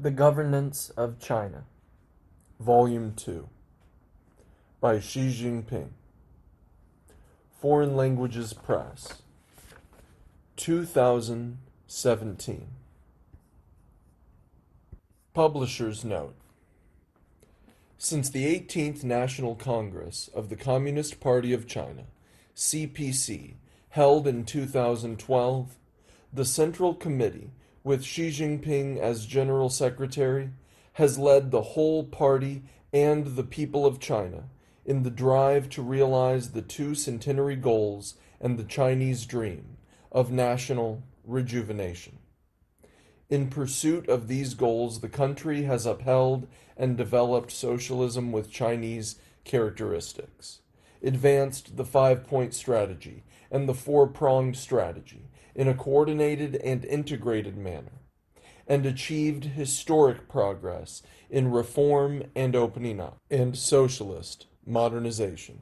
The Governance of China, Volume 2, by Xi Jinping. Foreign Languages Press, 2017. Publisher's Note. Since the 18th National Congress of the Communist Party of China, CPC, held in 2012, the Central Committee, with Xi Jinping as General Secretary, has led the whole party and the people of China in the drive to realize the two centenary goals and the Chinese dream of national rejuvenation. In pursuit of these goals, the country has upheld and developed socialism with Chinese characteristics, advanced the five-point strategy and the four-pronged strategy in a coordinated and integrated manner, and achieved historic progress in reform and opening up, and socialist modernization.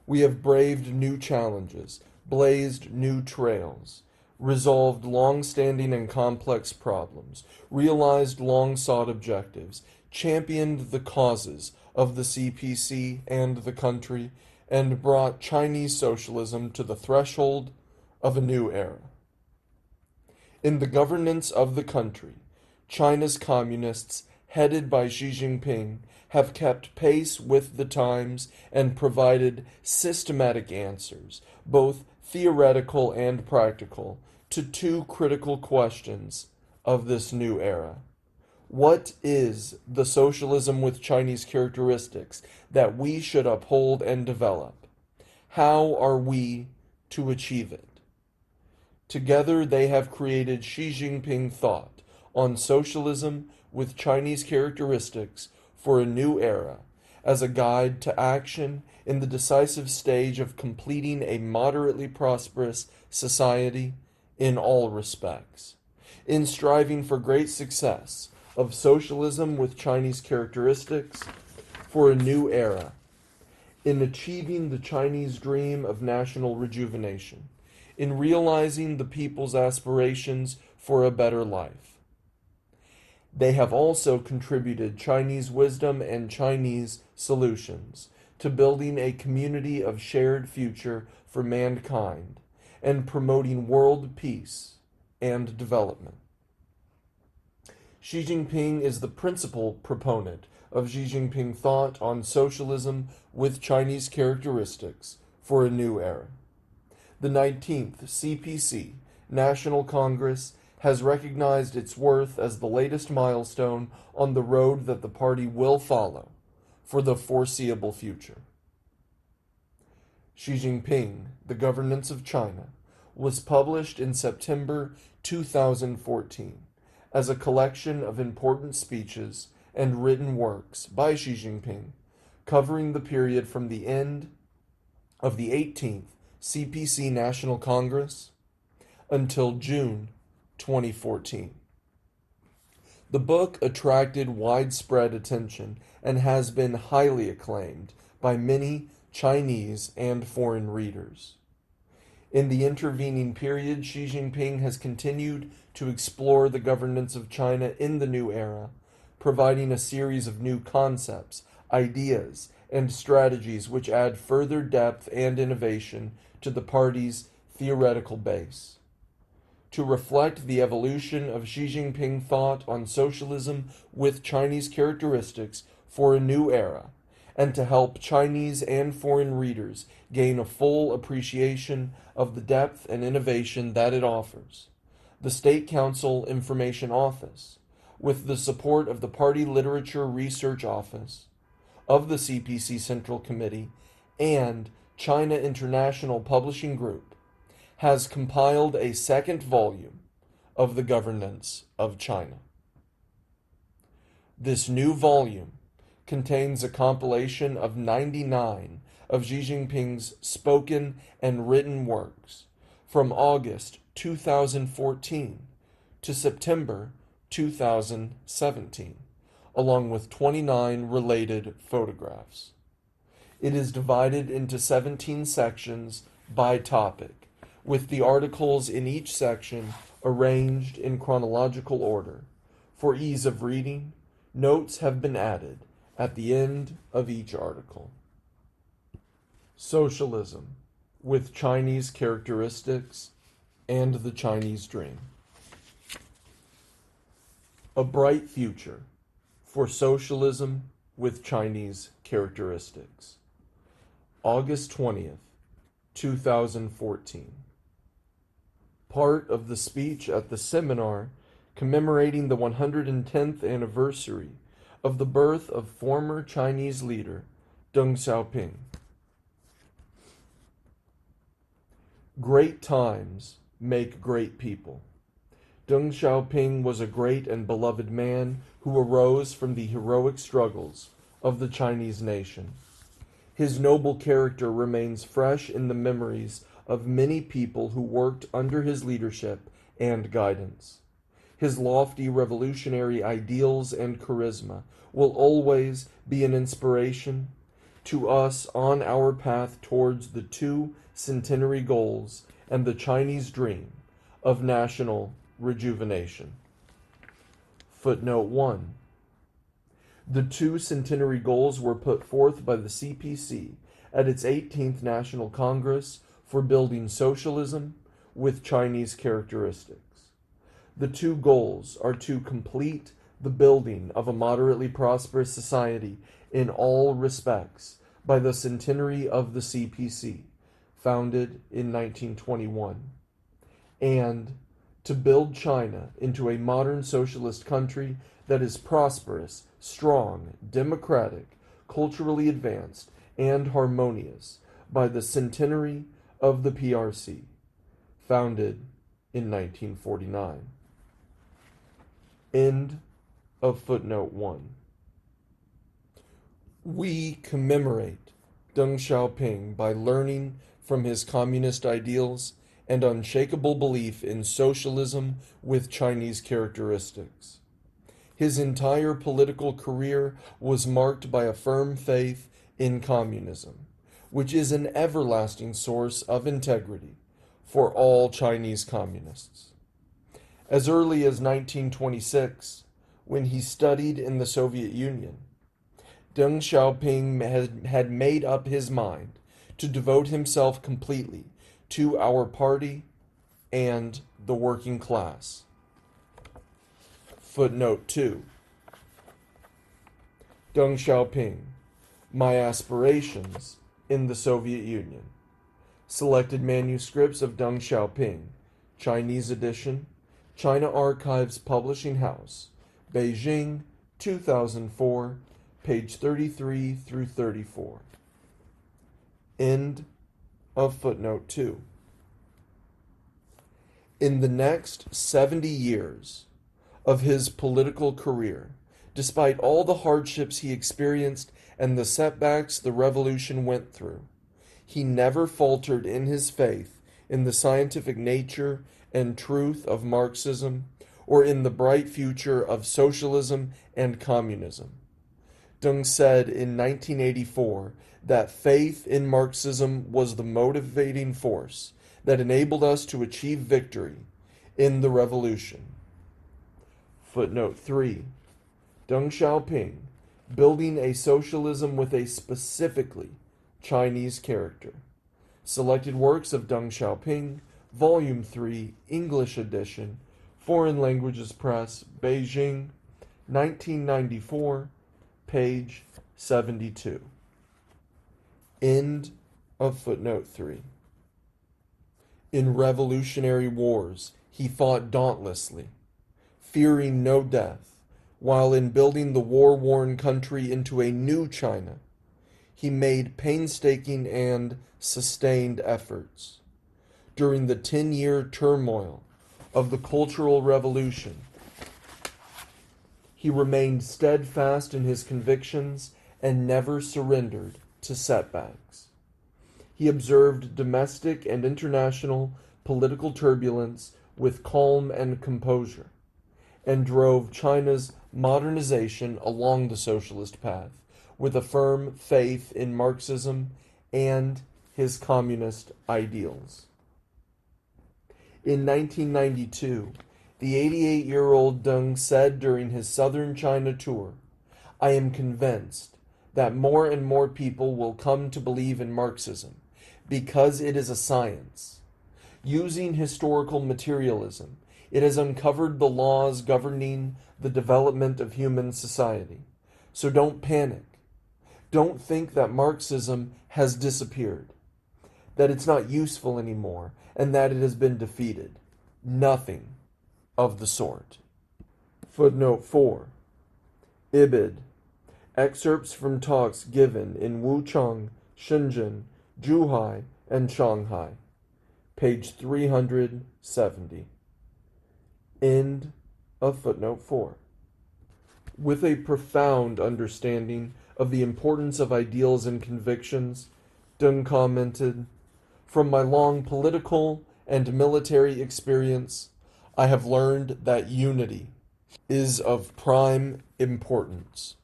We have braved new challenges, blazed new trails, resolved long-standing and complex problems, realized long-sought objectives, championed the causes of the CPC and the country, and brought Chinese socialism to the threshold of a new era. In the governance of the country, China's communists, headed by Xi Jinping, have kept pace with the times and provided systematic answers, both theoretical and practical, to two critical questions of this new era. What is the socialism with Chinese characteristics that we should uphold and develop? How are we to achieve it? Together they have created Xi Jinping thought on socialism with Chinese characteristics for a new era as a guide to action in the decisive stage of completing a moderately prosperous society in all respects. In striving for great success of socialism with Chinese characteristics for a new era, in achieving the Chinese dream of national rejuvenation, in realizing the people's aspirations for a better life. They have also contributed Chinese wisdom and Chinese solutions to building a community of shared future for mankind and promoting world peace and development. Xi Jinping is the principal proponent of Xi Jinping thought on socialism with Chinese characteristics for a new era. The 19th CPC National Congress has recognized its worth as the latest milestone on the road that the party will follow for the foreseeable future. Xi Jinping, The Governance of China, was published in September 2014 as a collection of important speeches and written works by Xi Jinping covering the period from the end of the 18th CPC National Congress until June 2014. The book attracted widespread attention and has been highly acclaimed by many Chinese and foreign readers. In the intervening period, Xi Jinping has continued to explore the governance of China in the new era, providing a series of new concepts, ideas, and strategies which add further depth and innovation to the party's theoretical base. To reflect the evolution of Xi Jinping thought on socialism with Chinese characteristics for a new era, and to help Chinese and foreign readers gain a full appreciation of the depth and innovation that it offers, the State Council Information Office, with the support of the Party Literature Research Office, of the CPC Central Committee, and China International Publishing Group, has compiled a second volume of The Governance of China. This new volume contains a compilation of 99 of Xi Jinping's spoken and written works from August 2014 to September 2017, along with 29 related photographs. It is divided into 17 sections by topic, with the articles in each section arranged in chronological order, For ease of reading, notes have been added at the end of each article. Socialism, with Chinese characteristics and the Chinese dream. A bright future for socialism with Chinese characteristics. August 20th, 2014. Part of the speech at the seminar commemorating the 110th anniversary of the birth of former Chinese leader Deng Xiaoping. Great times make great people. Deng Xiaoping was a great and beloved man who arose from the heroic struggles of the Chinese nation. His noble character remains fresh in the memories of many people who worked under his leadership and guidance. His lofty revolutionary ideals and charisma will always be an inspiration to us on our path towards the two centenary goals and the Chinese dream of national rejuvenation. Footnote 1. The two centenary goals were put forth by the CPC at its 18th National Congress for building socialism with Chinese characteristics. The two goals are to complete the building of a moderately prosperous society in all respects by the centenary of the CPC, founded in 1921, and to build China into a modern socialist country that is prosperous, strong, democratic, culturally advanced, and harmonious by the centenary of the PRC, founded in 1949. End of footnote 1. We commemorate Deng Xiaoping by learning from his communist ideals and unshakable belief in socialism with Chinese characteristics. His entire political career was marked by a firm faith in communism, which is an everlasting source of integrity for all Chinese communists. As early as 1926, when he studied in the Soviet Union, Deng Xiaoping had made up his mind to devote himself completely to our party and the working class. Footnote 2. Deng Xiaoping, My Aspirations in the Soviet Union. Selected manuscripts of Deng Xiaoping, Chinese edition, China Archives Publishing House, Beijing, 2004, page 33 through 34. End of footnote 2. In the next 70 years of his political career, despite all the hardships he experienced and the setbacks the revolution went through, he never faltered in his faith in the scientific nature and truth of Marxism or in the bright future of socialism and communism. Deng said in 1984 that faith in Marxism was the motivating force that enabled us to achieve victory in the revolution. Footnote 3. Deng Xiaoping, Building a Socialism with a Specifically Chinese Character. Selected works of Deng Xiaoping, Volume 3, English edition, Foreign Languages Press, Beijing, 1994, page 72. End of footnote 3. In revolutionary wars, he fought dauntlessly, fearing no death, while in building the war-worn country into a new China, he made painstaking and sustained efforts. During the 10-year turmoil of the Cultural Revolution, he remained steadfast in his convictions and never surrendered to setbacks. He observed domestic and international political turbulence with calm and composure, and drove China's modernization along the socialist path with a firm faith in Marxism and his communist ideals. In 1992, The 88-year-old Deng said during his southern China tour, "I am convinced that more and more people will come to believe in Marxism because it is a science. Using historical materialism, it has uncovered the laws governing the development of human society. So don't panic. Don't think that Marxism has disappeared, that it's not useful anymore, and that it has been defeated. Nothing of the sort." Footnote 4. Ibid. Excerpts from talks given in Wuchang, Shenzhen, Zhuhai, and Shanghai. Page 370. End of footnote 4. With a profound understanding of the importance of ideals and convictions, Deng commented, "From my long political and military experience, I have learned that unity is of prime importance,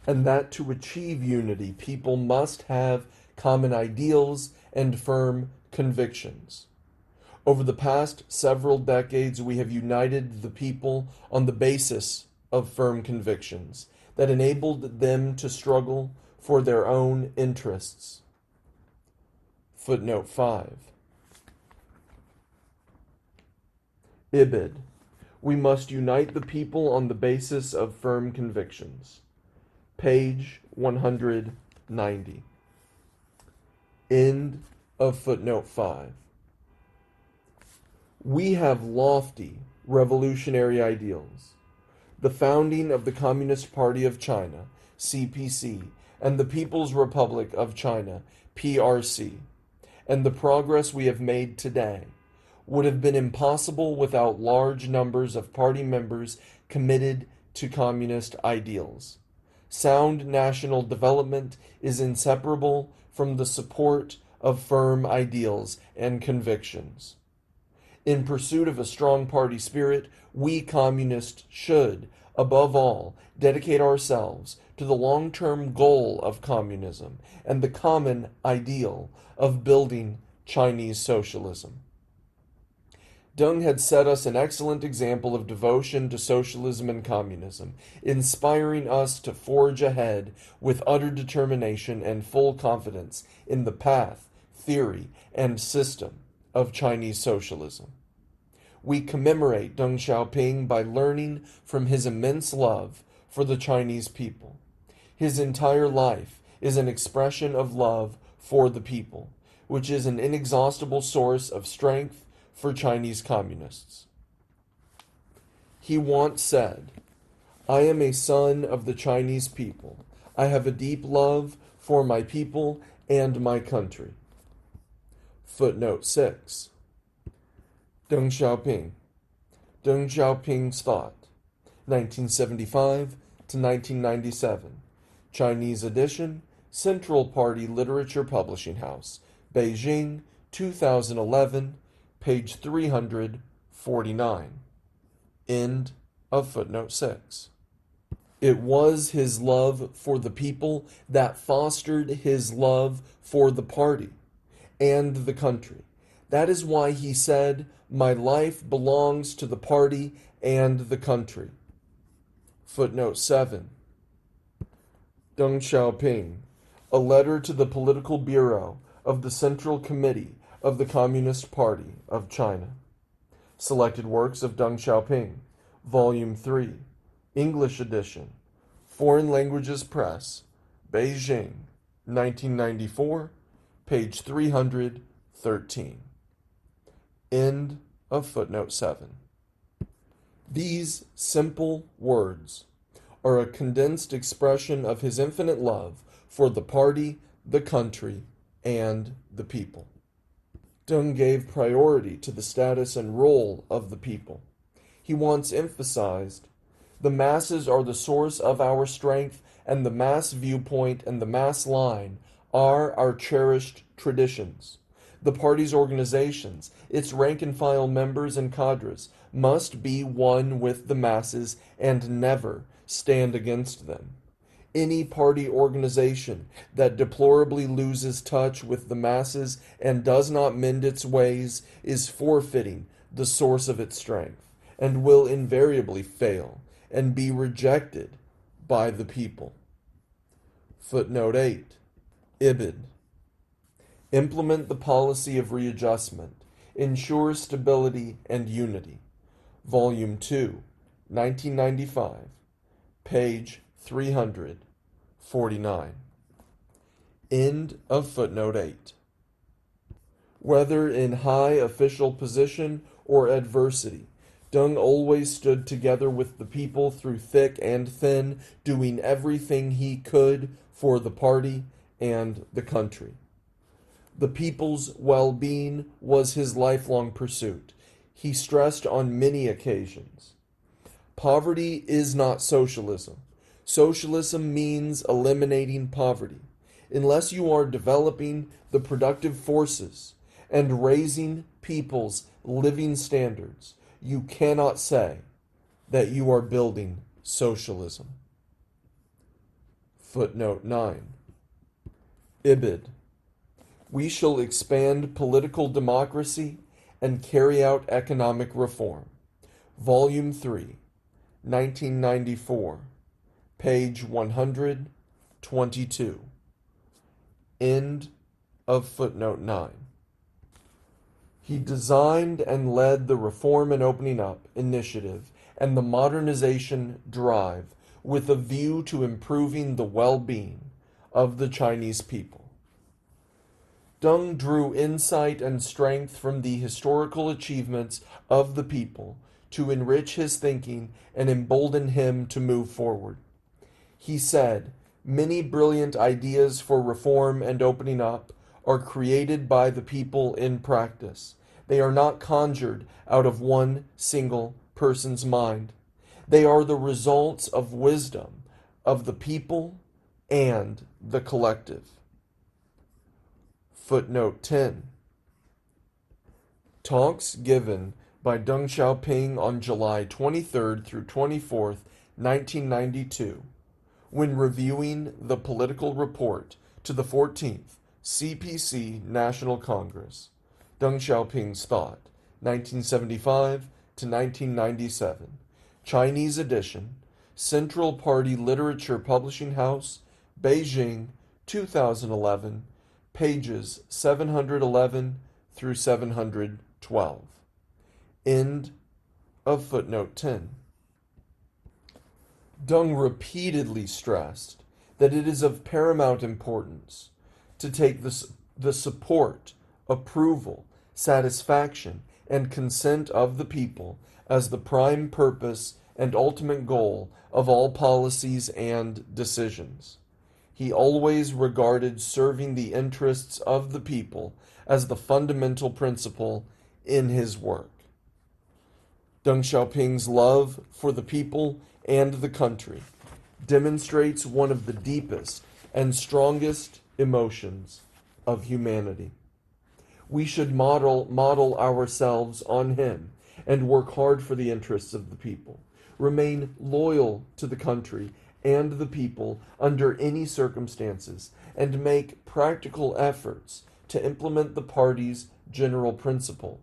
and that to achieve unity, people must have common ideals and firm convictions. Over the past several decades, we have united the people on the basis of firm convictions that enabled them to struggle for their own interests." Footnote 5. Ibid. We must unite the people on the basis of firm convictions. Page 190. End of footnote 5. We have lofty revolutionary ideals. The founding of the Communist Party of China, CPC, and the People's Republic of China, PRC, and the progress we have made today would have been impossible without large numbers of party members committed to communist ideals. Sound national development is inseparable from the support of firm ideals and convictions. In pursuit of a strong party spirit, we communists should, above all, dedicate ourselves to the long-term goal of communism and the common ideal of building Chinese socialism. Deng had set us an excellent example of devotion to socialism and communism, inspiring us to forge ahead with utter determination and full confidence in the path, theory, and system of Chinese socialism. We commemorate Deng Xiaoping by learning from his immense love for the Chinese people. His entire life is an expression of love for the people, which is an inexhaustible source of strength for Chinese communists. He once said, "I am a son of the Chinese people. I have a deep love for my people and my country." Footnote 6. Deng Xiaoping. Deng Xiaoping's Thought, 1975 to 1997. Chinese edition, Central Party Literature Publishing House, Beijing, 2011, page 349. End of footnote 6. It was his love for the people that fostered his love for the party and the country. That is why he said, "My life belongs to the party and the country." Footnote 7. Deng Xiaoping, a letter to the Political Bureau of the Central Committee of the Communist Party of China. Selected Works of Deng Xiaoping, Volume 3, English edition, Foreign Languages Press, Beijing, 1994, page 313. End of footnote 7. These simple words are a condensed expression of his infinite love for the party, the country, and the people. Deng gave priority to the status and role of the people. He once emphasized, "The masses are the source of our strength, and the mass viewpoint and the mass line are our cherished traditions. The party's organizations, its rank-and-file members and cadres, must be one with the masses and never stand against them. Any party organization that deplorably loses touch with the masses and does not mend its ways is forfeiting the source of its strength, and will invariably fail and be rejected by the people. Footnote 8. Ibid. Implement the policy of readjustment. Ensure stability and unity. Volume 2, 1995, page 349. End of footnote 8. Whether in high official position or adversity, Deng always stood together with the people through thick and thin, doing everything he could for the party and the country. The people's well-being was his lifelong pursuit. He stressed on many occasions. Poverty is not socialism. Socialism means eliminating poverty. Unless you are developing the productive forces and raising people's living standards, you cannot say that you are building socialism. Footnote 9. Ibid. We shall expand political democracy and carry out economic reform. Volume 3, 1994, page 122. End of footnote 9. He designed and led the Reform and Opening Up initiative and the modernization drive with a view to improving the well-being of the Chinese people. Deng drew insight and strength from the historical achievements of the people to enrich his thinking and embolden him to move forward. He said, "Many brilliant ideas for reform and opening up are created by the people in practice. They are not conjured out of one single person's mind. They are the results of wisdom of the people and the collective." Footnote 10. Talks given by Deng Xiaoping on July 23rd through 24th, 1992, when reviewing the political report to the 14th CPC National Congress. Deng Xiaoping's Thought, 1975 to 1997. Chinese edition, Central Party Literature Publishing House, Beijing, 2011, pages 711 through 712. End of footnote 10. Deng repeatedly stressed that it is of paramount importance to take the support, approval, satisfaction, and consent of the people as the prime purpose and ultimate goal of all policies and decisions. He always regarded serving the interests of the people as the fundamental principle in his work. Deng Xiaoping's love for the people and the country demonstrates one of the deepest and strongest emotions of humanity. We should model ourselves on him and work hard for the interests of the people, remain loyal to the country and the people under any circumstances, and make practical efforts to implement the party's general principle.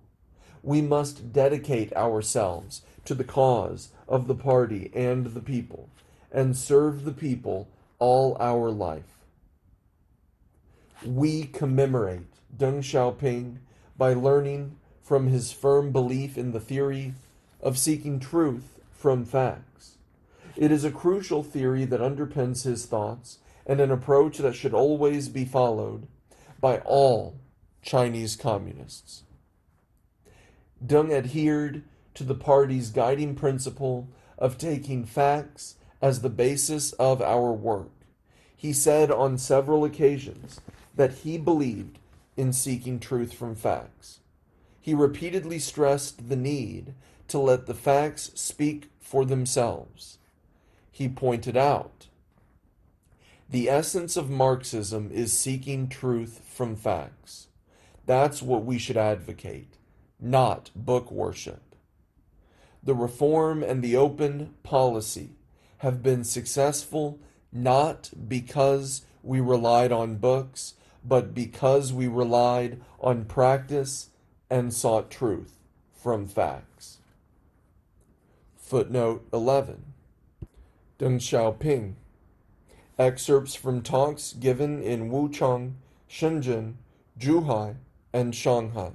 We must dedicate ourselves to the cause of the party and the people, and serve the people all our life. We commemorate Deng Xiaoping by learning from his firm belief in the theory of seeking truth from facts. It is a crucial theory that underpins his thoughts and an approach that should always be followed by all Chinese communists. Deng adhered to the party's guiding principle of taking facts as the basis of our work. He said on several occasions that he believed in seeking truth from facts. He repeatedly stressed the need to let the facts speak for themselves. He pointed out, the essence of Marxism is seeking truth from facts. That's what we should advocate, not book worship. The reform and the open policy have been successful not because we relied on books, but because we relied on practice and sought truth from facts. Footnote 11. Deng Xiaoping. Excerpts from talks given in Wuchang, Shenzhen, Zhuhai, and Shanghai.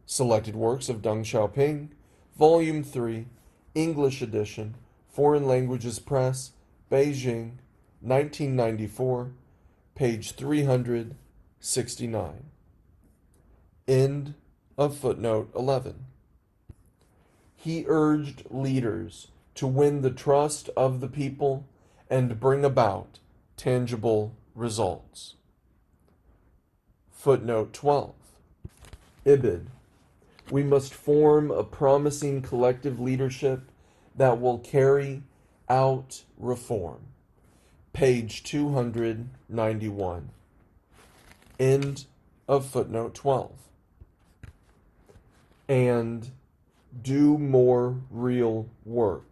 Selected works of Deng Xiaoping, Volume 3, English edition, Foreign Languages Press, Beijing, 1994, page 369. End of footnote 11. He urged leaders to win the trust of the people and bring about tangible results. Footnote 12. Ibid. We must form a promising collective leadership that will carry out reform. Page 291. End of footnote 12. And do more real work.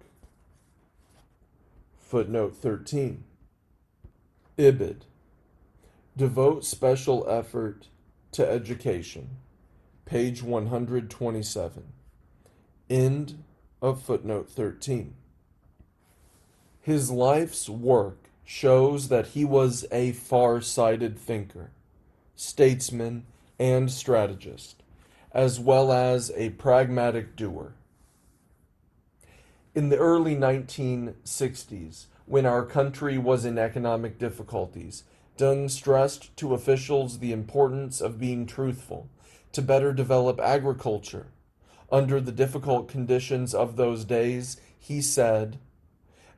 Footnote 13. Ibid. Devote special effort to education. Page 127. End of footnote 13. His life's work shows that he was a far-sighted thinker, statesman, and strategist, as well as a pragmatic doer. In the early 1960s, when our country was in economic difficulties, Deng stressed to officials the importance of being truthful to better develop agriculture. Under the difficult conditions of those days, he said,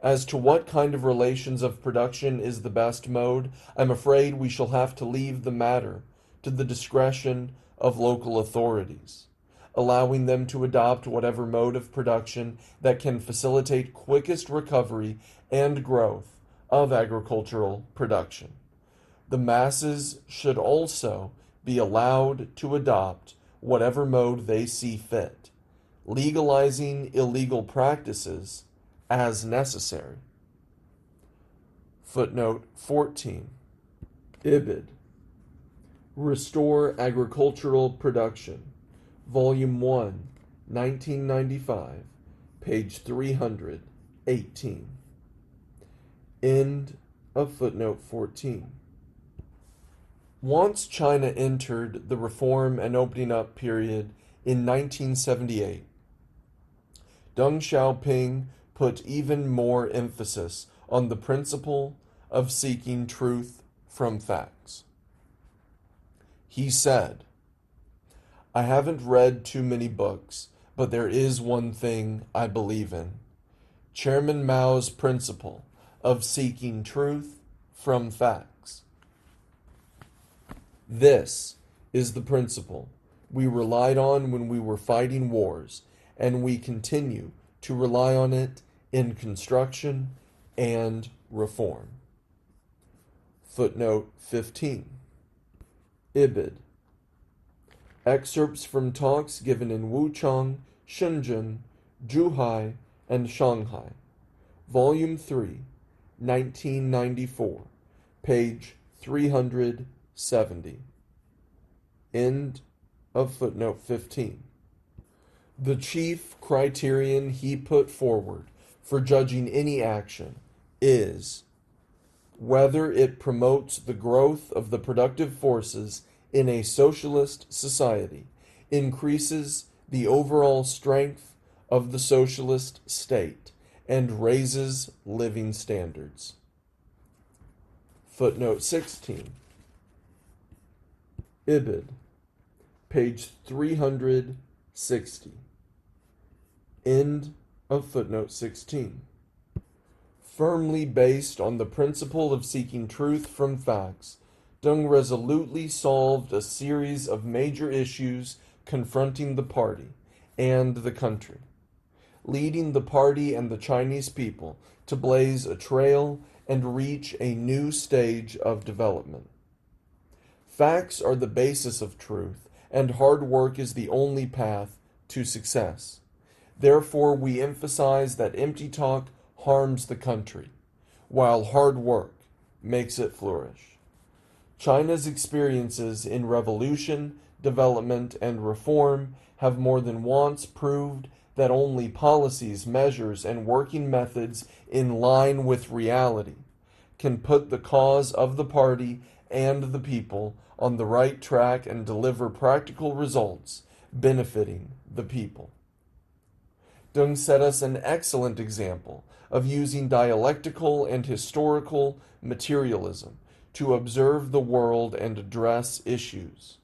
"As to what kind of relations of production is the best mode, I'm afraid we shall have to leave the matter to the discretion of local authorities, allowing them to adopt whatever mode of production that can facilitate quickest recovery and growth of agricultural production. The masses should also be allowed to adopt whatever mode they see fit, legalizing illegal practices as necessary." Footnote 14. Ibid. Restore Agricultural Production. Volume 1, 1995, page 318. End of footnote 14. Once China entered the reform and opening up period in 1978, Deng Xiaoping put even more emphasis on the principle of seeking truth from facts. He said, "I haven't read too many books, but there is one thing I believe in: Chairman Mao's principle of seeking truth from facts. This is the principle we relied on when we were fighting wars, and we continue to rely on it in construction and reform." Footnote 15. Ibid. Excerpts from talks given in Wuchang, Shenzhen, Zhuhai, and Shanghai. Volume 3, 1994, page 370. End of footnote 15. The chief criterion he put forward for judging any action is whether it promotes the growth of the productive forces in a socialist society, increases the overall strength of the socialist state, and raises living standards. Footnote 16. Ibid. Page 360. End of footnote 16. Firmly based on the principle of seeking truth from facts, Deng resolutely solved a series of major issues confronting the party and the country, leading the party and the Chinese people to blaze a trail and reach a new stage of development. Facts are the basis of truth, and hard work is the only path to success. Therefore, we emphasize that empty talk harms the country, while hard work makes it flourish. China's experiences in revolution, development, and reform have more than once proved that only policies, measures, and working methods in line with reality can put the cause of the party and the people on the right track and deliver practical results benefiting the people. Deng set us an excellent example of using dialectical and historical materialism to observe the world and address issues.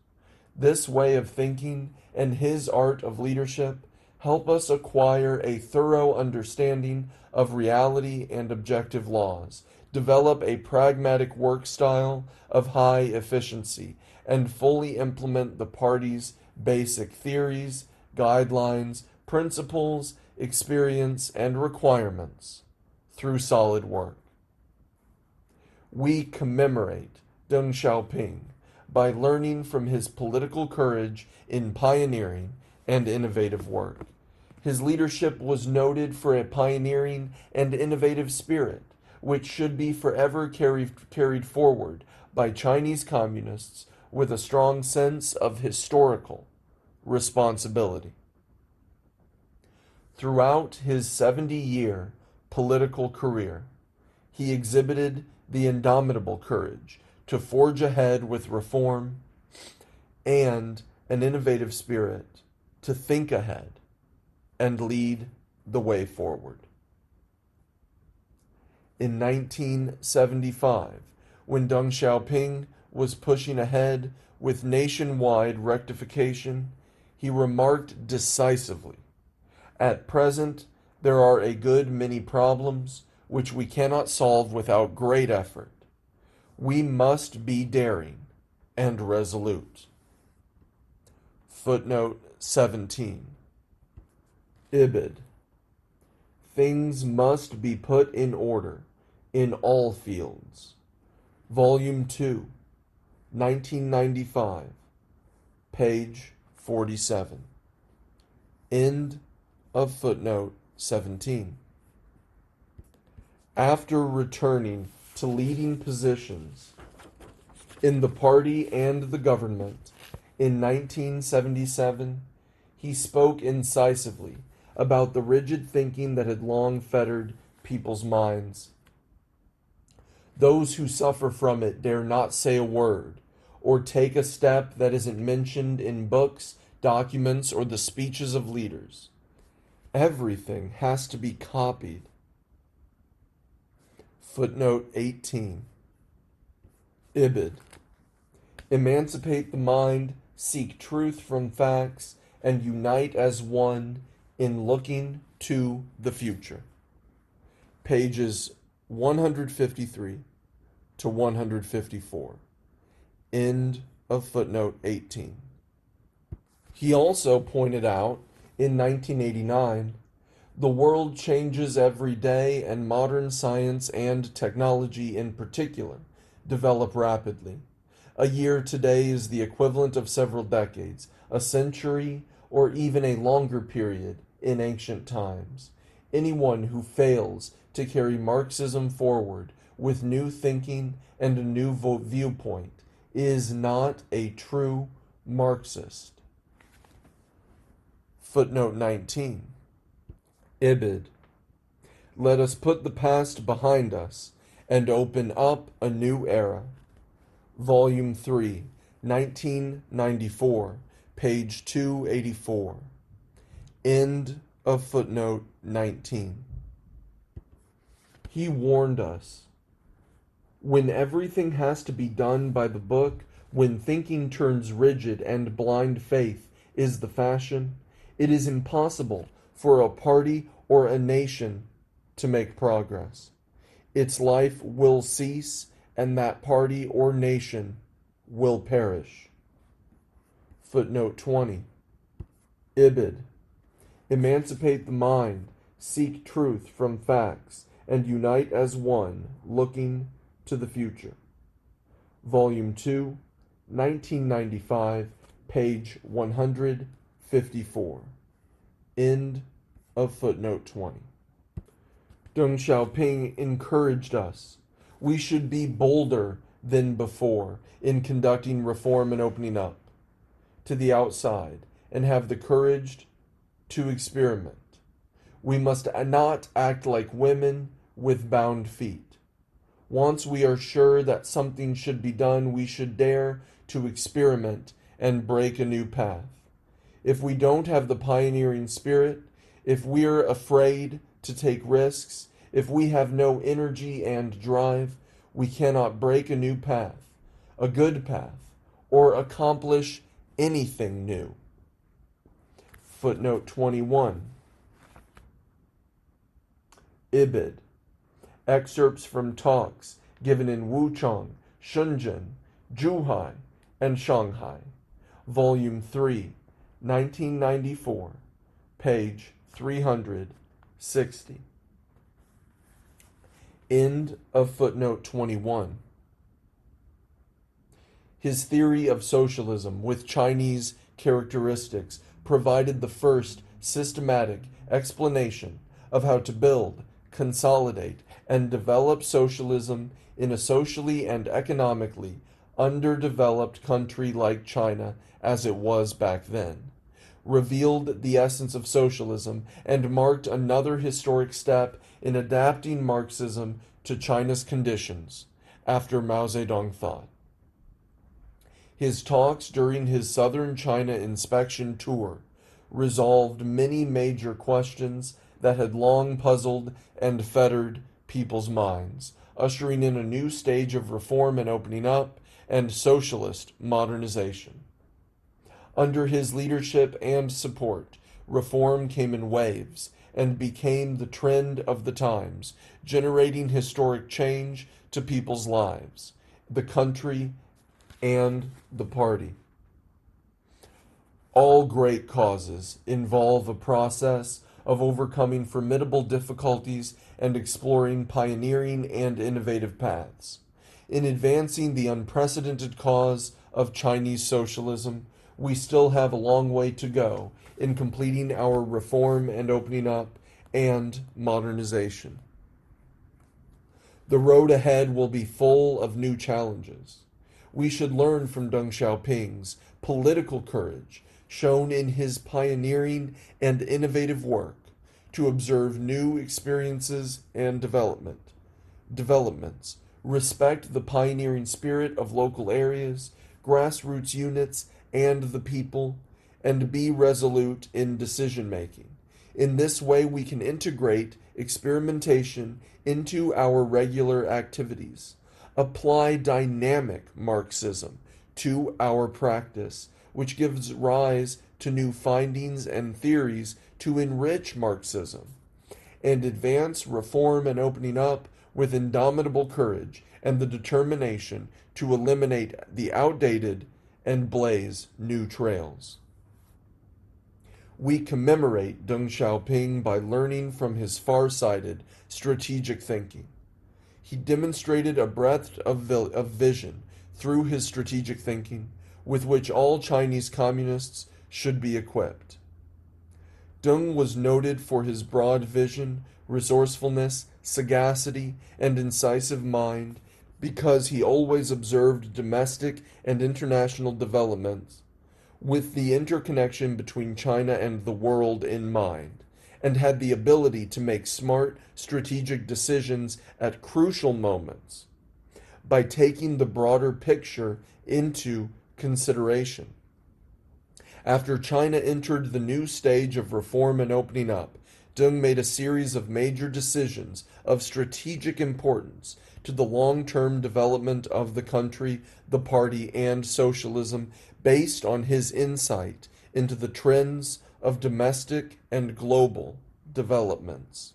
This way of thinking and his art of leadership help us acquire a thorough understanding of reality and objective laws, develop a pragmatic work style of high efficiency, and fully implement the party's basic theories, guidelines, principles, experience, and requirements through solid work. We commemorate Deng Xiaoping by learning from his political courage in pioneering and innovative work. His leadership was noted for a pioneering and innovative spirit, which should be forever carried forward by Chinese communists with a strong sense of historical responsibility. Throughout his 70-year political career, he exhibited the indomitable courage to forge ahead with reform and an innovative spirit to think ahead and lead the way forward. In 1975, when Deng Xiaoping was pushing ahead with nationwide rectification, he remarked decisively, "At present, there are a good many problems which we cannot solve without great effort. We must be daring and resolute." Footnote 17. Ibid. Things must be put in order in all fields. Volume 2, 1995, page 47. End of footnote 17. After returning to leading positions in the party and the government in 1977, he spoke incisively about the rigid thinking that had long fettered people's minds. Those who suffer from it dare not say a word or take a step that isn't mentioned in books, documents, or the speeches of leaders. Everything has to be copied. Footnote 18. Ibid. Emancipate the mind, seek truth from facts, and unite as one in looking to the future. Pages 153 to 154. End of footnote 18. He also pointed out in 1989, the world changes every day and modern science and technology in particular develop rapidly. A year today is the equivalent of several decades, a century, or even a longer period in ancient times. Anyone who fails to carry Marxism forward with new thinking and a new viewpoint is not a true Marxist. Footnote 19. Ibid. Let us put the past behind us and open up a new era. Volume 3, 1994, page 284. End of footnote 19. He warned us, when everything has to be done by the book, when thinking turns rigid and blind faith is the fashion, it is impossible for a party or a nation to make progress. Its life will cease, and that party or nation will perish. Footnote 20. Ibid. Emancipate the mind, seek truth from facts, and unite as one, looking to the future. Volume 2, 1995, page 154. End of footnote 20. Deng Xiaoping encouraged us. We should be bolder than before in conducting reform and opening up to the outside, and have the courage to experiment We must not act like women with bound feet. Once we are sure that something should be done, we should dare to experiment and break a new path. If we don't have the pioneering spirit, if we're afraid to take risks, if we have no energy and drive, we cannot break a new path, a good path, or accomplish anything new. Footnote 21. Ibid. Excerpts from talks given in Wuchang, Shenzhen, Zhuhai, and Shanghai. Volume 3, 1994, page 360. End of footnote 21. His theory of socialism with Chinese characteristics provided the first systematic explanation of how to build, consolidate, and develop socialism in a socially and economically underdeveloped country like China as it was back then, revealed the essence of socialism, and marked another historic step in adapting Marxism to China's conditions after Mao Zedong thought. His talks during his southern China inspection tour resolved many major questions that had long puzzled and fettered people's minds, ushering in a new stage of reform and opening up and socialist modernization. Under his leadership and support, reform came in waves and became the trend of the times, generating historic change to people's lives, the country, and the party. All great causes involve a process of overcoming formidable difficulties and exploring pioneering and innovative paths. In advancing the unprecedented cause of Chinese socialism, we still have a long way to go in completing our reform and opening up and modernization. The road ahead will be full of new challenges. We should learn from Deng Xiaoping's political courage shown in his pioneering and innovative work to observe new experiences and developments, respect the pioneering spirit of local areas, grassroots units, and the people, and be resolute in decision-making. In this way, we can integrate experimentation into our regular activities, apply dynamic Marxism to our practice, which gives rise to new findings and theories to enrich Marxism, and advance reform and opening up with indomitable courage and the determination to eliminate the outdated and blaze new trails. We commemorate Deng Xiaoping by learning from his far-sighted strategic thinking. He demonstrated a breadth of vision through his strategic thinking with which all Chinese communists should be equipped. Deng was noted for his broad vision, resourcefulness, sagacity, and incisive mind because he always observed domestic and international developments with the interconnection between China and the world in mind, and had the ability to make smart strategic decisions at crucial moments by taking the broader picture into consideration. After China entered the new stage of reform and opening up, Deng made a series of major decisions of strategic importance to the long-term development of the country, the party, and socialism based on his insight into the trends of domestic and global developments.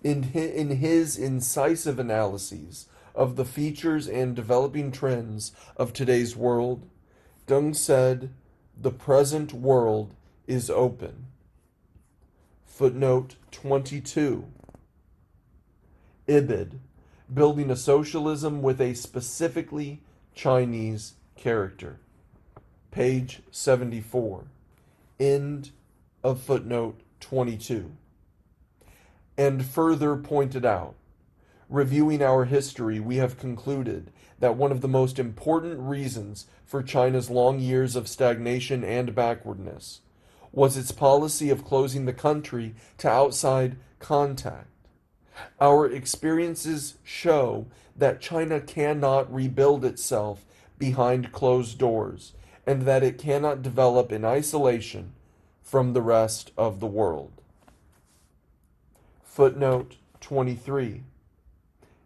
In his incisive analyses of the features and developing trends of today's world, Deng said, "The present world is open." Footnote 22. Ibid. Building a socialism with a specifically Chinese character. Page 74. End of footnote 22. And further pointed out, reviewing our history, we have concluded that one of the most important reasons for China's long years of stagnation and backwardness, was its policy of closing the country to outside contact. Our experiences show that China cannot rebuild itself behind closed doors, and that it cannot develop in isolation from the rest of the world. Footnote 23.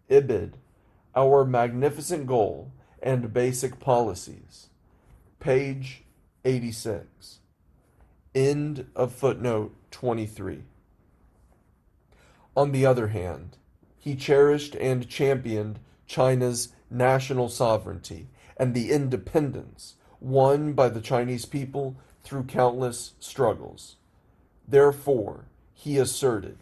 Ibid, Our Magnificent Goal and Basic Policies. Page 86. End of footnote 23. On the other hand, he cherished and championed China's national sovereignty and the independence won by the Chinese people through countless struggles. Therefore, he asserted,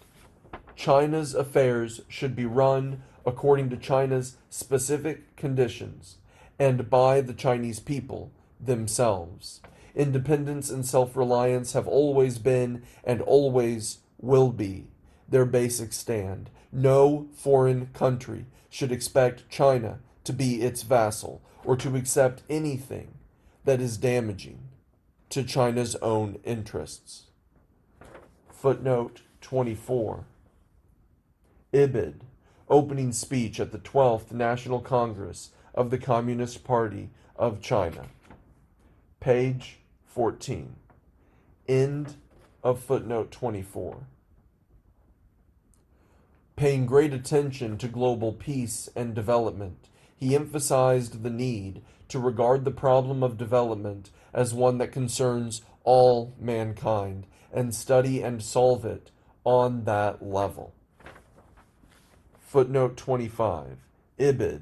China's affairs should be run according to China's specific conditions and by the Chinese people themselves. Independence and self-reliance have always been and always will be their basic stand. No foreign country should expect China to be its vassal or to accept anything that is damaging to China's own interests. Footnote 24. Ibid, Opening Speech at the 12th National Congress of the Communist Party of China. Page 14. End of footnote 24. Paying great attention to global peace and development, he emphasized the need to regard the problem of development as one that concerns all mankind and study and solve it on that level. Footnote 25. Ibid,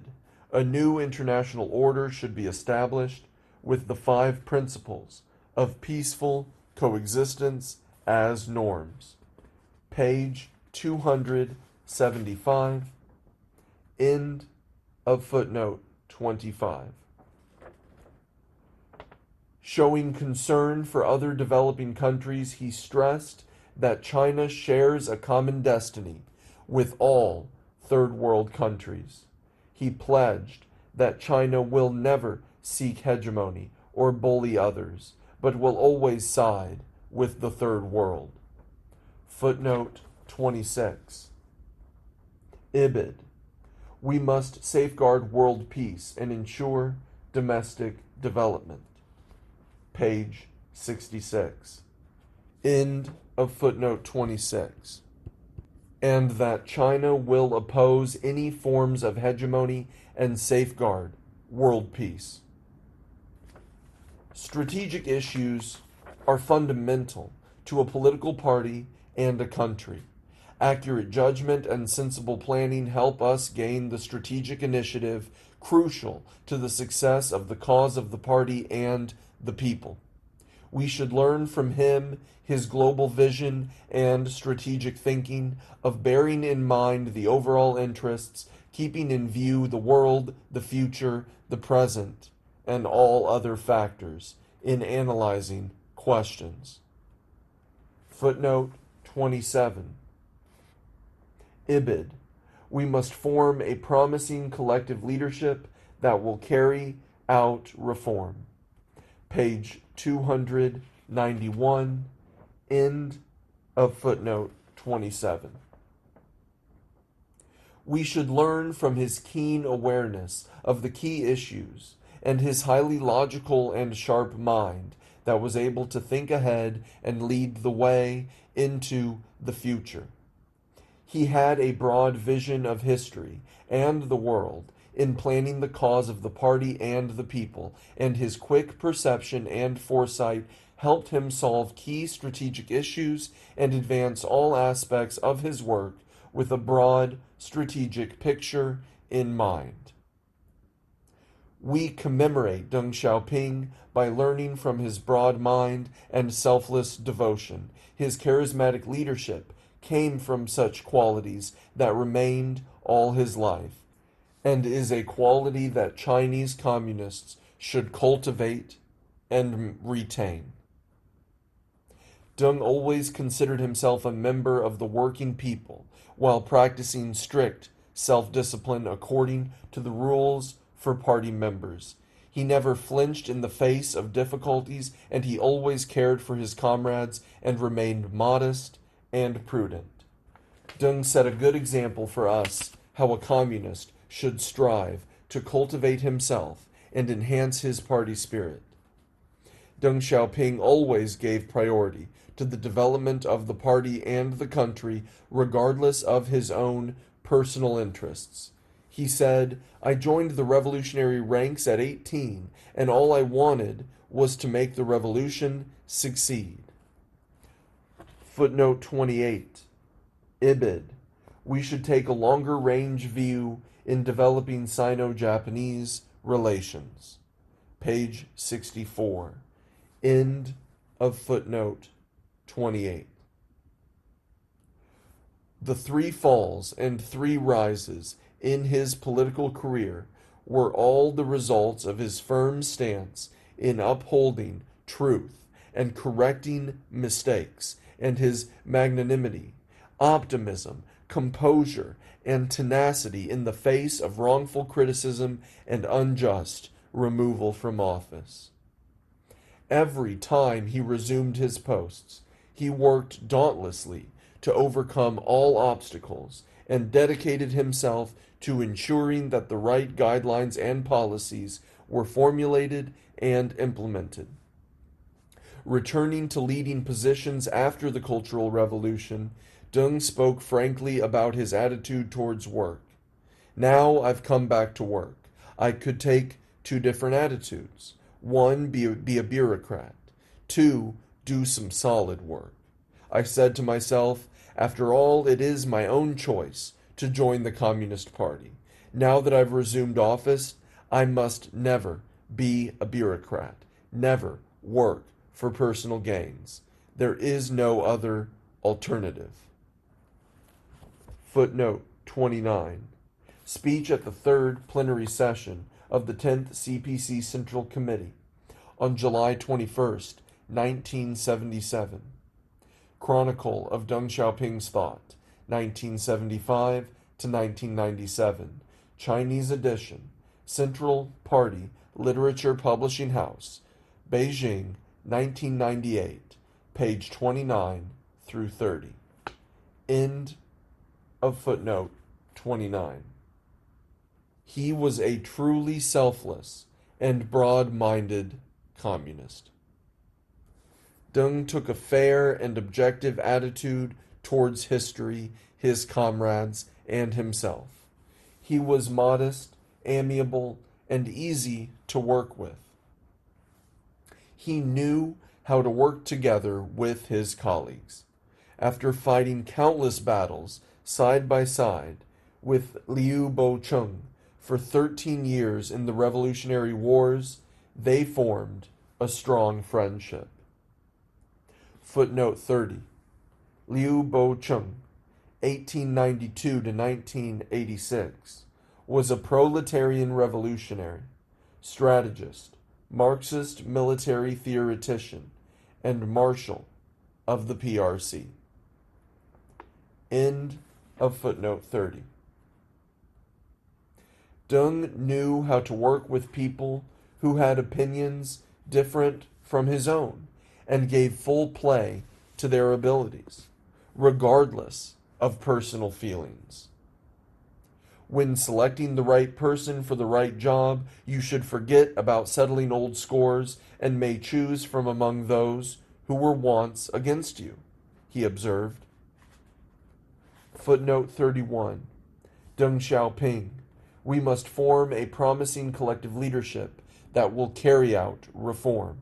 A new international order should be established with the 5 principles of peaceful coexistence as norms. Page 275. End of footnote 25. Showing concern for other developing countries, he stressed that China shares a common destiny with all third world countries. He pledged that China will never seek hegemony or bully others, but will always side with the third world. Footnote 26. Ibid, We must safeguard world peace and ensure domestic development. Page 66. End of footnote 26. And that China will oppose any forms of hegemony and safeguard world peace. Strategic issues are fundamental to a political party and a country. Accurate judgment and sensible planning help us gain the strategic initiative crucial to the success of the cause of the party and the people. We should learn from him his global vision and strategic thinking of bearing in mind the overall interests, keeping in view the world, the future, the present, and all other factors in analyzing questions. Footnote 27. Ibid, We must form a promising collective leadership that will carry out reform. Page 291. End of footnote 27. We should learn from his keen awareness of the key issues and his highly logical and sharp mind that was able to think ahead and lead the way into the future. He had a broad vision of history and the world in planning the cause of the party and the people, and his quick perception and foresight helped him solve key strategic issues and advance all aspects of his work with a broad strategic picture in mind. We commemorate Deng Xiaoping by learning from his broad mind and selfless devotion. His charismatic leadership came from such qualities that remained all his life, and is a quality that Chinese communists should cultivate and retain. Deng always considered himself a member of the working people while practicing strict self-discipline according to the rules for party members. He never flinched in the face of difficulties, and he always cared for his comrades and remained modest and prudent. Deng set a good example for us how a communist should strive to cultivate himself and enhance his party spirit. Deng Xiaoping always gave priority to the development of the party and the country, regardless of his own personal interests. He said, "I joined the revolutionary ranks at 18, and all I wanted was to make the revolution succeed." Footnote 28. Ibid. We should take a longer range view in developing Sino-Japanese relations. Page 64. End of footnote 28. The three falls and three rises in his political career were all the results of his firm stance in upholding truth and correcting mistakes, and his magnanimity, optimism, composure, and tenacity in the face of wrongful criticism and unjust removal from office. Every time he resumed his posts, he worked dauntlessly to overcome all obstacles and dedicated himself to ensuring that the right guidelines and policies were formulated and implemented. Returning to leading positions after the Cultural Revolution, Deng spoke frankly about his attitude towards work. "Now I've come back to work. I could take two different attitudes. One, be a bureaucrat. Two, do some solid work. I said to myself, after all, it is my own choice to join the Communist Party. Now that I've resumed office, I must never be a bureaucrat, never work for personal gains. There is no other alternative." Footnote 29. Speech at the third plenary session of the 10th CPC Central Committee on July 21st, 1977. Chronicle of Deng Xiaoping's Thought, 1975 to 1997, Chinese edition, Central Party Literature Publishing House, Beijing, 1998, page 29 through 30. End of footnote 29. He was a truly selfless and broad-minded communist. Deng took a fair and objective attitude towards history, his comrades, and himself. He was modest, amiable, and easy to work with. He knew how to work together with his colleagues. After fighting countless battles side by side with Liu Bocheng for 13 years in the Revolutionary Wars, they formed a strong friendship. Footnote 30. Liu Bocheng, 1892 to 1986, was a proletarian revolutionary, strategist, Marxist military theoretician, and marshal of the PRC. End of footnote 30. Deng knew how to work with people who had opinions different from his own and gave full play to their abilities, regardless of personal feelings. When selecting the right person for the right job, you should forget about settling old scores and may choose from among those who were once against you, he observed. Footnote 31. Deng Xiaoping. We must form a promising collective leadership that will carry out reform.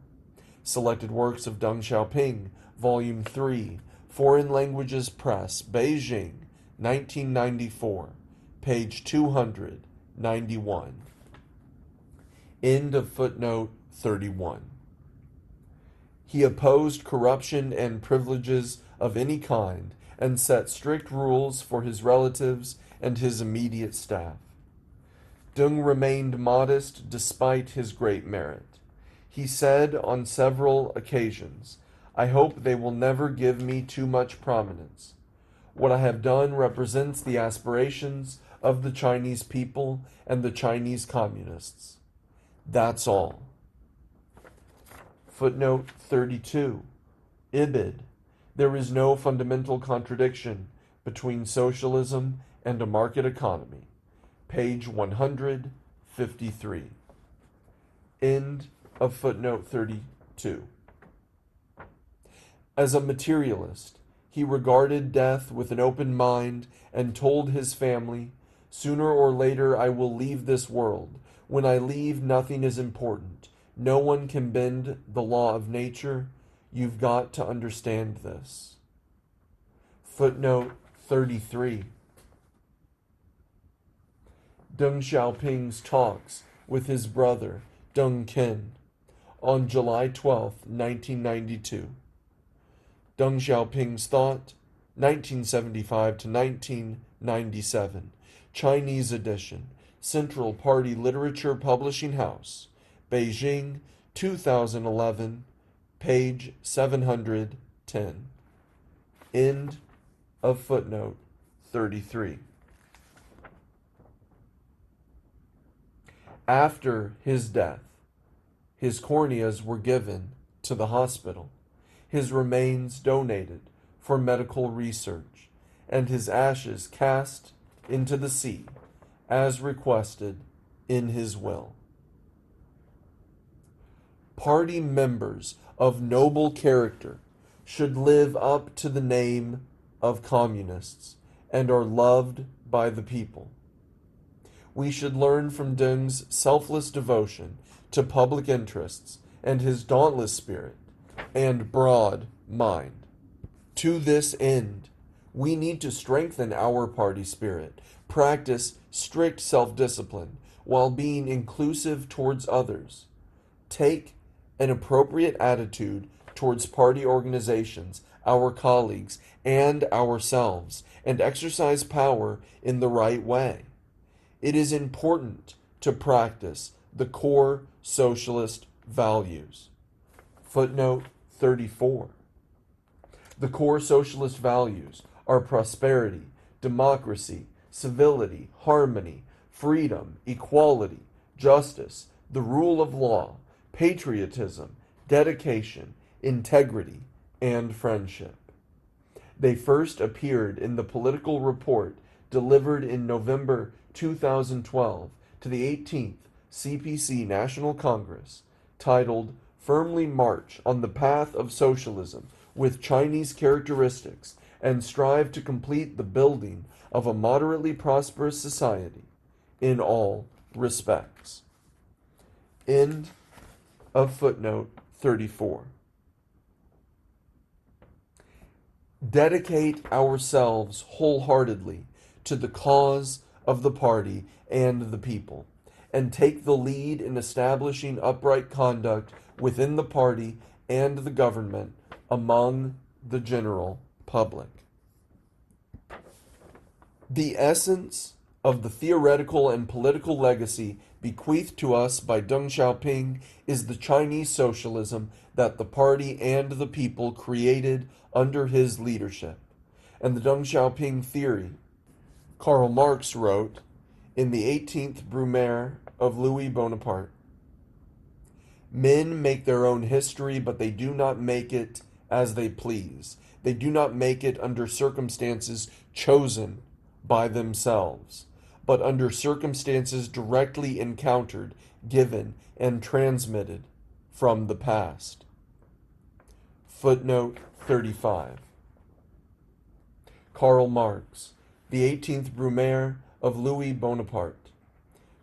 Selected works of Deng Xiaoping, Volume 3, Foreign Languages Press, Beijing, 1994, page 291. End of footnote 31. He opposed corruption and privileges of any kind and set strict rules for his relatives and his immediate staff. Deng remained modest despite his great merit. He said on several occasions, "I hope they will never give me too much prominence. What I have done represents the aspirations of the Chinese people and the Chinese communists. That's all. Footnote 32. Ibid. There is no fundamental contradiction between socialism and a market economy. Page 153. End of footnote 32. As a materialist, he regarded death with an open mind and told his family, "Sooner or later I will leave this world. When I leave, nothing is important. No one can bend the law of nature. You've got to understand this." Footnote 33. Deng Xiaoping's talks with his brother, Deng Qin, on July 12, 1992. Deng Xiaoping's thought, 1975 to 1997, Chinese edition, Central Party Literature Publishing House, Beijing, 2011, page 710. End of footnote 33. After his death, his corneas were given to the hospital, his remains donated for medical research, and his ashes cast into the sea, as requested in his will. Party members of noble character should live up to the name of communists and are loved by the people. We should learn from Deng's selfless devotion to public interests and his dauntless spirit and broad mind. To this end, we need to strengthen our party spirit, practice strict self-discipline while being inclusive towards others, take an appropriate attitude towards party organizations, our colleagues, and ourselves, and exercise power in the right way. It is important to practice the core socialist values. Footnote 34. The core socialist values are prosperity, democracy, civility, harmony, freedom, equality, justice, the rule of law, patriotism, dedication, integrity, and friendship. They first appeared in the political report delivered in November 2012 to the 18th CPC National Congress, titled "Firmly March on the Path of Socialism with Chinese Characteristics and Strive to Complete the Building of a Moderately Prosperous Society in All Respects." End of footnote 34. Dedicate ourselves wholeheartedly to the cause of the party and the people, and take the lead in establishing upright conduct within the party and the government among the general public. The essence of the theoretical and political legacy bequeathed to us by Deng Xiaoping is the Chinese socialism that the party and the people created under his leadership. And the Deng Xiaoping theory, Karl Marx wrote in the 18th Brumaire of Louis Bonaparte, "Men make their own history, but they do not make it as they please. They do not make it under circumstances chosen by themselves, but under circumstances directly encountered, given, and transmitted from the past." Footnote 35. Karl Marx, the 18th Brumaire of Louis Bonaparte.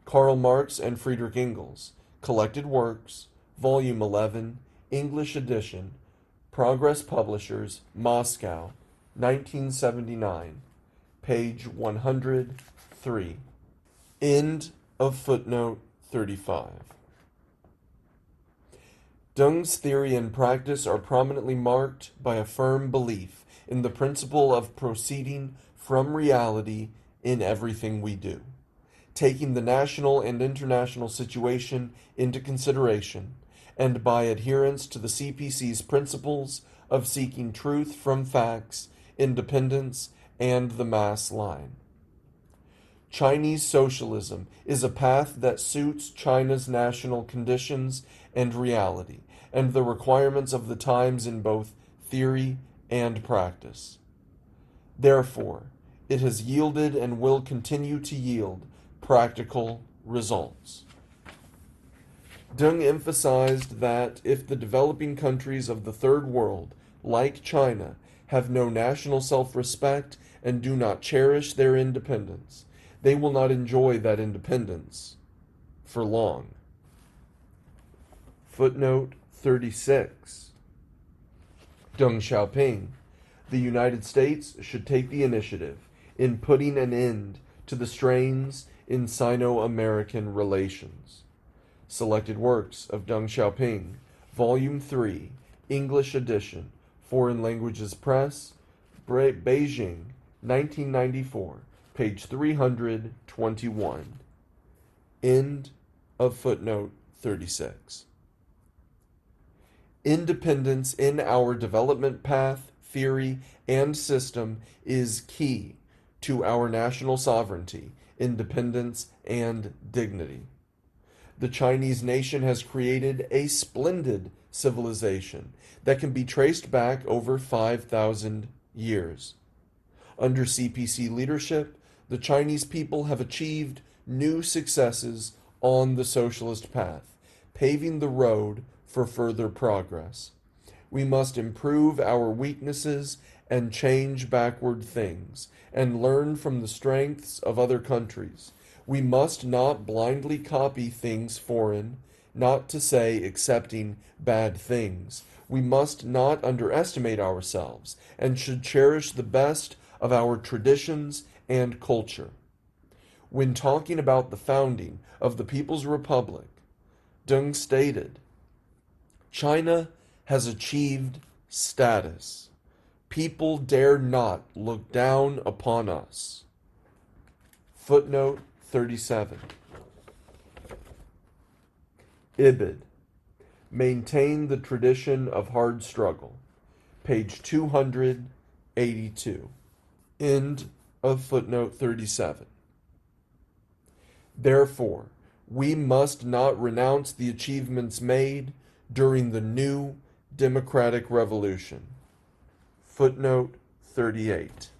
Karl Marx and Friedrich Engels, Collected Works, Volume 11, English edition, Progress Publishers, Moscow, 1979, page 103. End of footnote 35. Deng's theory and practice are prominently marked by a firm belief in the principle of proceeding from reality in everything we do, taking the national and international situation into consideration, and by adherence to the CPC's principles of seeking truth from facts, independence, and the mass line. Chinese socialism is a path that suits China's national conditions and reality, and the requirements of the times in both theory and practice. Therefore, it has yielded and will continue to yield practical results. Deng emphasized that if the developing countries of the Third World, like China, have no national self-respect and do not cherish their independence, they will not enjoy that independence for long. Footnote 36. Deng Xiaoping, the United States should take the initiative in putting an end to the strains in Sino-American relations. Selected Works of Deng Xiaoping, Volume 3, English edition, Foreign Languages Press, Beijing, 1994, page 321. End of footnote 36. Independence in our development path, theory, and system is key to our national sovereignty, independence, and dignity. The Chinese nation has created a splendid civilization that can be traced back over 5,000 years. Under CPC leadership, the Chinese people have achieved new successes on the socialist path, paving the road for further progress. We must improve our weaknesses and change backward things, and learn from the strengths of other countries. We must not blindly copy things foreign, not to say accepting bad things. We must not underestimate ourselves, and should cherish the best of our traditions and culture. When talking about the founding of the People's Republic, Deng stated, "China has achieved status. People dare not look down upon us." Footnote 37. Ibid. Maintain the tradition of hard struggle. Page 282. End of footnote 37. Therefore, we must not renounce the achievements made during the new democratic revolution. Footnote 38.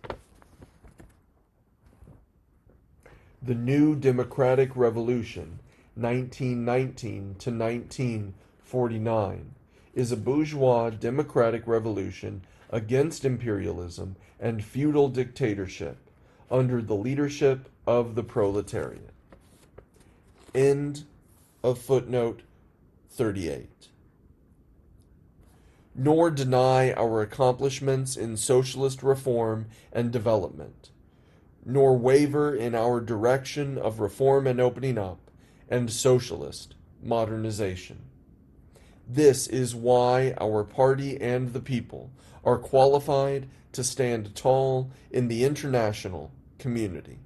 The new democratic revolution, 1919 to 1949, is a bourgeois democratic revolution against imperialism and feudal dictatorship under the leadership of the proletariat. End of footnote 38. Nor deny our accomplishments in socialist reform and development, nor waver in our direction of reform and opening up, and socialist modernization. This is why our party and the people are qualified to stand tall in the international community.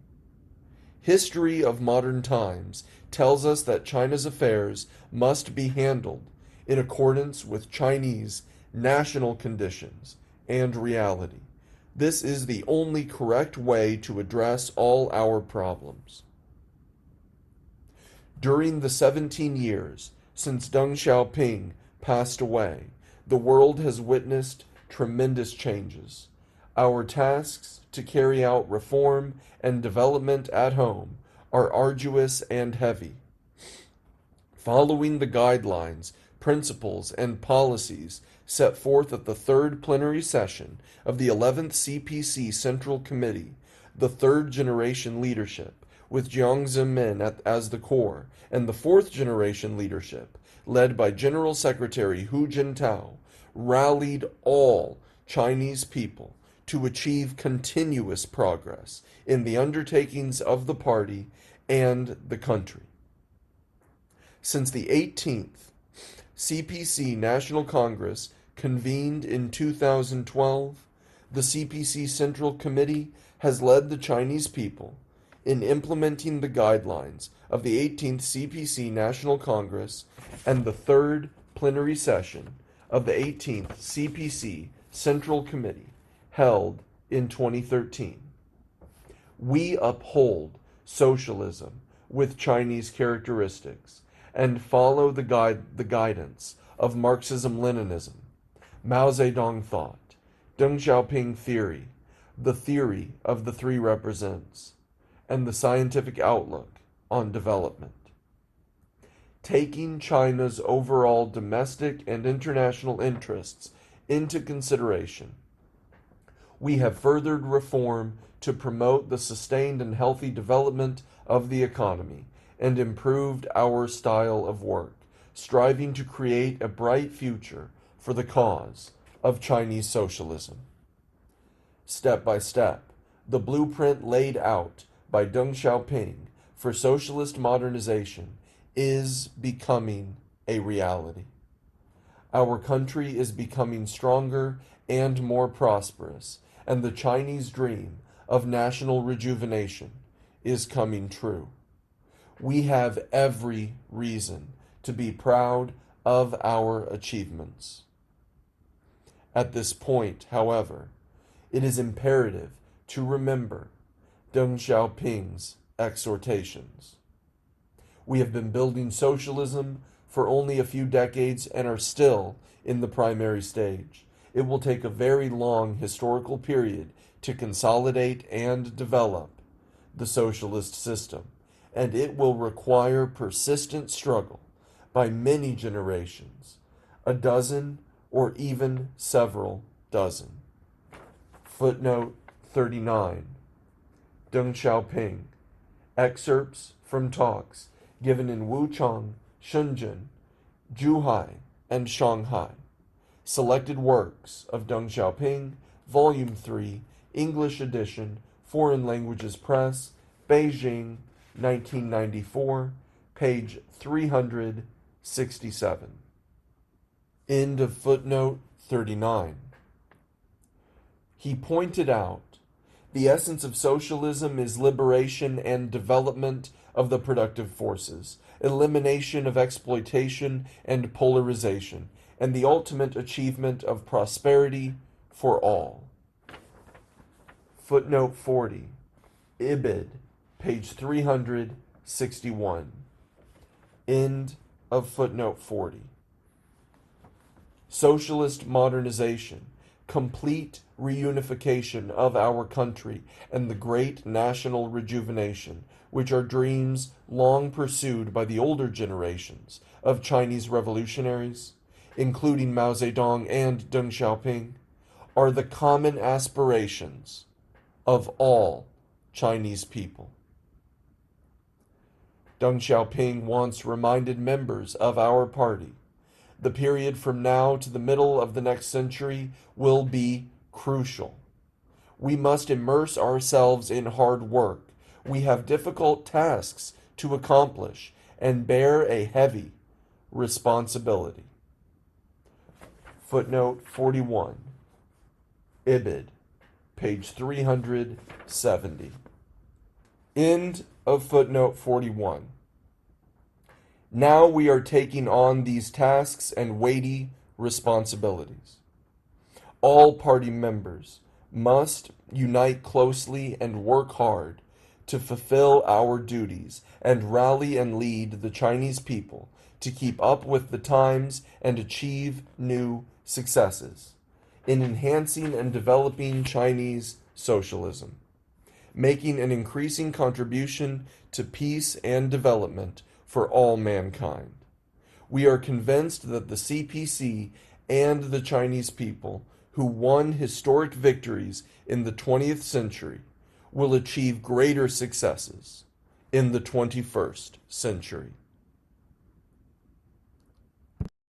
History of modern times tells us that China's affairs must be handled in accordance with Chinese national conditions and reality. This is the only correct way to address all our problems. During the 17 years since Deng Xiaoping passed away, the world has witnessed tremendous changes. Our tasks to carry out reform and development at home are arduous and heavy. Following the guidelines, principles, and policies set forth at the third plenary session of the 11th CPC Central Committee, the third generation leadership, with Jiang Zemin as the core, and the fourth generation leadership, led by General Secretary Hu Jintao, rallied all Chinese people to achieve continuous progress in the undertakings of the party and the country. Since the 18th CPC National Congress convened in 2012, the CPC Central Committee has led the Chinese people in implementing the guidelines of the 18th CPC National Congress and the third plenary session of the 18th CPC Central Committee held in 2013. We uphold socialism with Chinese characteristics, and follow the guidance of Marxism-Leninism, Mao Zedong thought, Deng Xiaoping theory, the theory of the three represents, and the scientific outlook on development. Taking China's overall domestic and international interests into consideration, we have furthered reform to promote the sustained and healthy development of the economy and improved our style of work, striving to create a bright future for the cause of Chinese socialism. Step by step, the blueprint laid out by Deng Xiaoping for socialist modernization is becoming a reality. Our country is becoming stronger and more prosperous, and the Chinese dream of national rejuvenation is coming true. We have every reason to be proud of our achievements. At this point, however, it is imperative to remember Deng Xiaoping's exhortations. We have been building socialism for only a few decades and are still in the primary stage. It will take a very long historical period to consolidate and develop the socialist system, and it will require persistent struggle by many generations, a dozen or even several dozen. Footnote 39. Deng Xiaoping. Excerpts from talks given in Wuchang, Shenzhen, Zhuhai, and Shanghai. Selected works of Deng Xiaoping, Volume 3, English edition, Foreign Languages Press, Beijing, 1994, page 367. End of footnote 39. He pointed out, the essence of socialism is liberation and development of the productive forces, elimination of exploitation and polarization, and the ultimate achievement of prosperity for all. Footnote 40. Ibid, page 361. End of footnote 40. Socialist modernization, complete reunification of our country, and the great national rejuvenation, which are dreams long pursued by the older generations of Chinese revolutionaries, including Mao Zedong and Deng Xiaoping, are the common aspirations of all Chinese people. Deng Xiaoping once reminded members of our party, the period from now to the middle of the next century will be crucial. We must immerse ourselves in hard work. We have difficult tasks to accomplish and bear a heavy responsibility. Footnote 41. Ibid, page 370. End of footnote 41. Now we are taking on these tasks and weighty responsibilities. All party members must unite closely and work hard to fulfill our duties and rally and lead the Chinese people to keep up with the times and achieve new successes in enhancing and developing Chinese socialism, making an increasing contribution to peace and development for all mankind. We are convinced that the CPC and the Chinese people who won historic victories in the 20th century will achieve greater successes in the 21st century.